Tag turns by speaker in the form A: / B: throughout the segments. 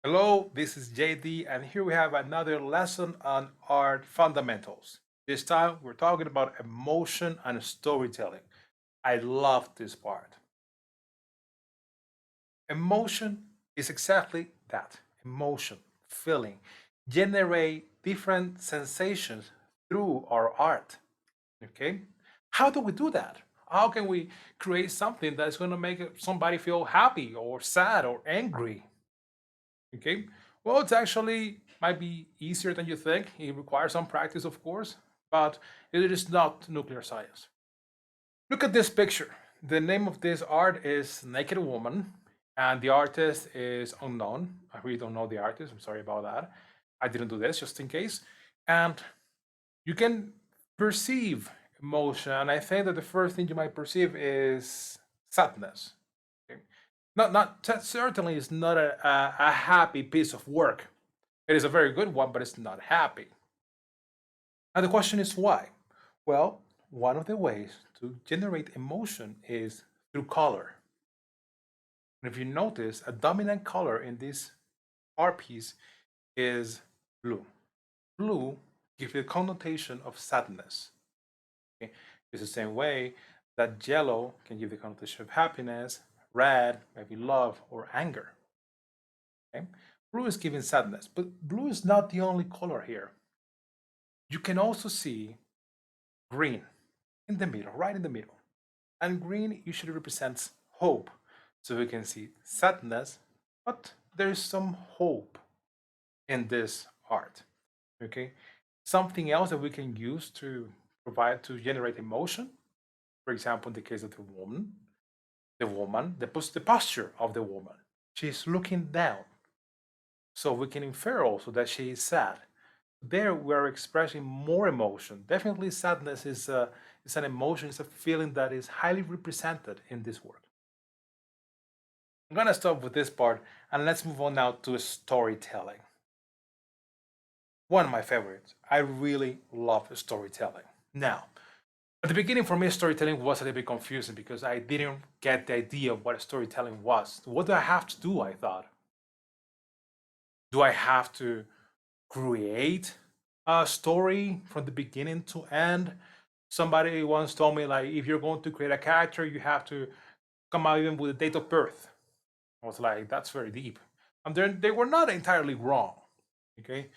A: Hello, this is JD, and here we have another lesson on art fundamentals. This time we're talking about emotion and storytelling. I love this part. Emotion is exactly that emotion, feeling, generate different sensations through our art. Okay? How do we do that? How can we create something that's going to make somebody feel happy or sad or angry? Okay. Well, it's actually might be easier than you think. It requires some practice, of course, but it is not nuclear science. Look at this picture. The name of this art is Naked Woman, and the artist is unknown. I really don't know the artist. I'm sorry about that. I didn't do this just in case. And you can perceive emotion. And I think that the first thing you might perceive is sadness. Okay? Not certainly it's not a happy piece of work. It is a very good one, but it's not happy. And the question is why? Well, one of the ways to generate emotion is through color. And if you notice, a dominant color in this art piece is blue. Blue gives you a connotation of sadness. Okay? It's the same way that yellow can give the connotation of happiness, red, maybe love or anger. Okay? Blue is giving sadness, but blue is not the only color here. You can also see green in the middle, right in the middle. And green usually represents hope. So we can see sadness, but there is some hope in this art. Okay. Something else that we can use to provide to generate emotion. For example, in the case of the posture of the woman. She's looking down. So we can infer also that she is sad. There we're expressing more emotion. Definitely sadness is an emotion, it's a feeling that is highly represented in this work. I'm gonna stop with this part and let's move on now to storytelling. One of my favorites. I really love storytelling. Now, at the beginning for me, storytelling was a little bit confusing because I didn't get the idea of what storytelling was. What do I have to do? I thought. Do I have to create a story from the beginning to end? Somebody once told me like if you're going to create a character, you have to come out even with a date of birth. I was like, that's very deep. And they were not entirely wrong. Okay.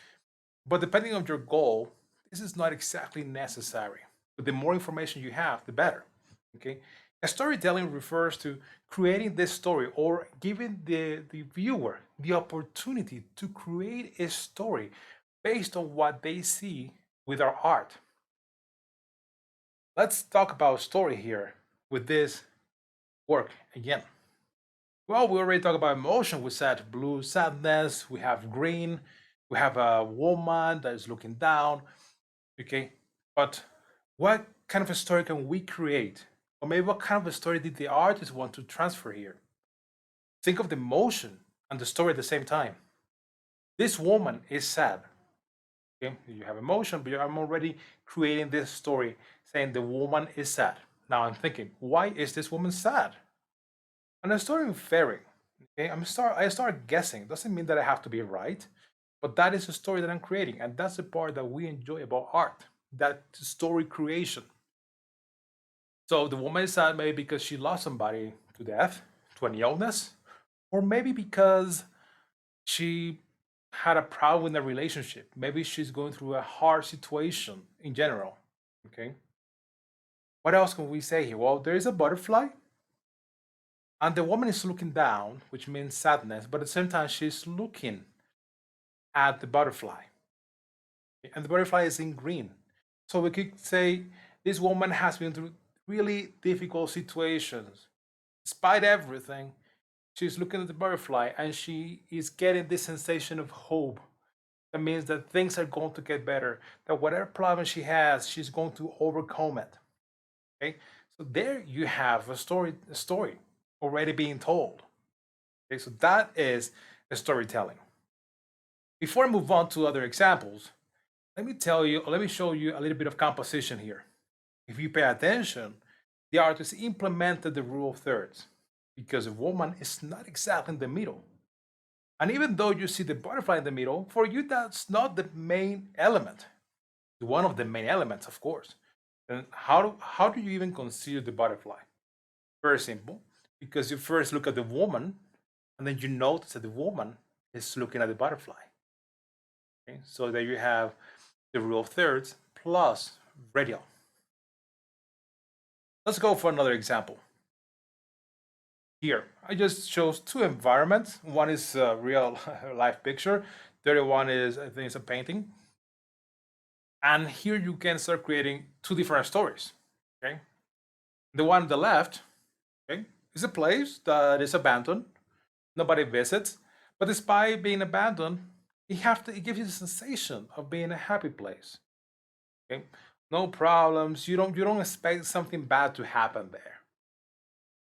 A: But depending on your goal, this is not exactly necessary. But the more information you have, the better. Okay. A storytelling refers to creating this story or giving the viewer the opportunity to create a story based on what they see with our art. Let's talk about story here with this work again. Well, we already talked about emotion. We said blue sadness, we have green, we have a woman that is looking down. Okay, but what kind of a story can we create? Or maybe what kind of a story did the artist want to transfer here? Think of the emotion and the story at the same time. This woman is sad. Okay, you have emotion, but I'm already creating this story saying the woman is sad. Now I'm thinking, why is this woman sad? And I start inferring. Okay, I start guessing. Doesn't mean that I have to be right, but that is a story that I'm creating, and that's the part that we enjoy about art. That story creation. So the woman is sad maybe because she lost somebody to death, to an illness, or maybe because she had a problem in a relationship. Maybe she's going through a hard situation in general. Okay. What else can we say here? Well, there is a butterfly, and the woman is looking down, which means sadness, but at the same time, she's looking at the butterfly, and the butterfly is in green. So we could say this woman has been through really difficult situations. Despite everything, she's looking at the butterfly and she is getting this sensation of hope. That means that things are going to get better, that whatever problem she has, she's going to overcome it. Okay? So there you have a story already being told. Okay, so that is a storytelling. Before I move on to other examples, let me show you a little bit of composition here. If you pay attention, the artist implemented the rule of thirds because a woman is not exactly in the middle. And even though you see the butterfly in the middle, for you, that's not the main element. One of the main elements, of course. And how do you even consider the butterfly? Very simple, because you first look at the woman, and then you notice that the woman is looking at the butterfly. Okay? So there you have the rule of thirds plus radial. Let's go for another example. Here, I just chose two environments. One is a real life picture. The other one is, I think it's a painting. And here you can start creating two different stories. Okay. The one on the left, okay, is a place that is abandoned. Nobody visits. But despite being abandoned, it gives you the sensation of being a happy place. Okay. No problems. You don't expect something bad to happen there.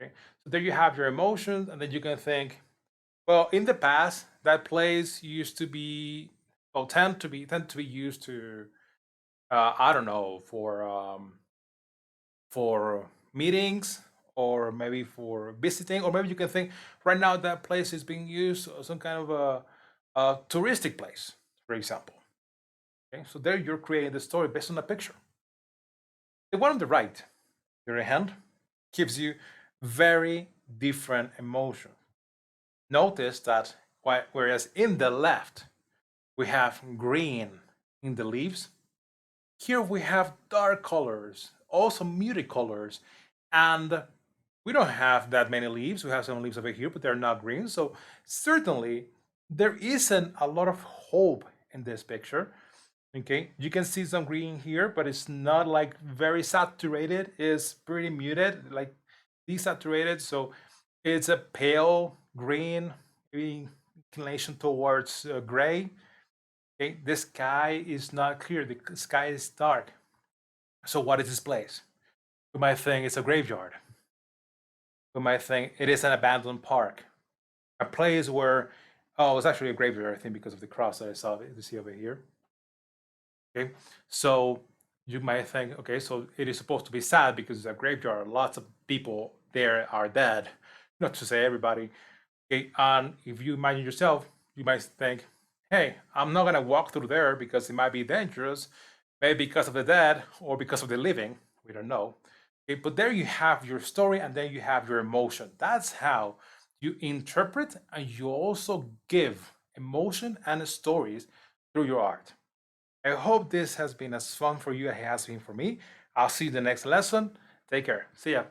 A: Okay? So there you have your emotions, and then you can think, well, in the past, that place used to be, well, tend to be used to, I don't know, for meetings or maybe for visiting, or maybe you can think right now that place is being used as some kind of a touristic place, for example. Okay, so there you're creating the story based on a picture. The one on the right, the other hand, gives you very different emotion. Notice that whereas in the left we have green in the leaves, here we have dark colors, also muted colors, and we don't have that many leaves. We have some leaves over here, but they're not green. So certainly there isn't a lot of hope in this picture. Okay, you can see some green here, but it's not like very saturated. It's pretty muted, like desaturated. So it's a pale green, maybe inclination towards gray. Okay, the sky is not clear. The sky is dark. So what is this place? We might think it's a graveyard. We might think it is an abandoned park, a place where, oh, it's actually a graveyard, I think, because of the cross that I saw you see over here. Okay, so you might think, okay, so it is supposed to be sad because it's a graveyard. Lots of people there are dead. Not to say everybody. Okay, and if you imagine yourself, you might think, hey, I'm not gonna walk through there because it might be dangerous, maybe because of the dead or because of the living. We don't know. Okay, but there you have your story and then you have your emotion. That's how you interpret and you also give emotion and stories through your art. I hope this has been as fun for you as it has been for me. I'll see you in the next lesson. Take care. See ya.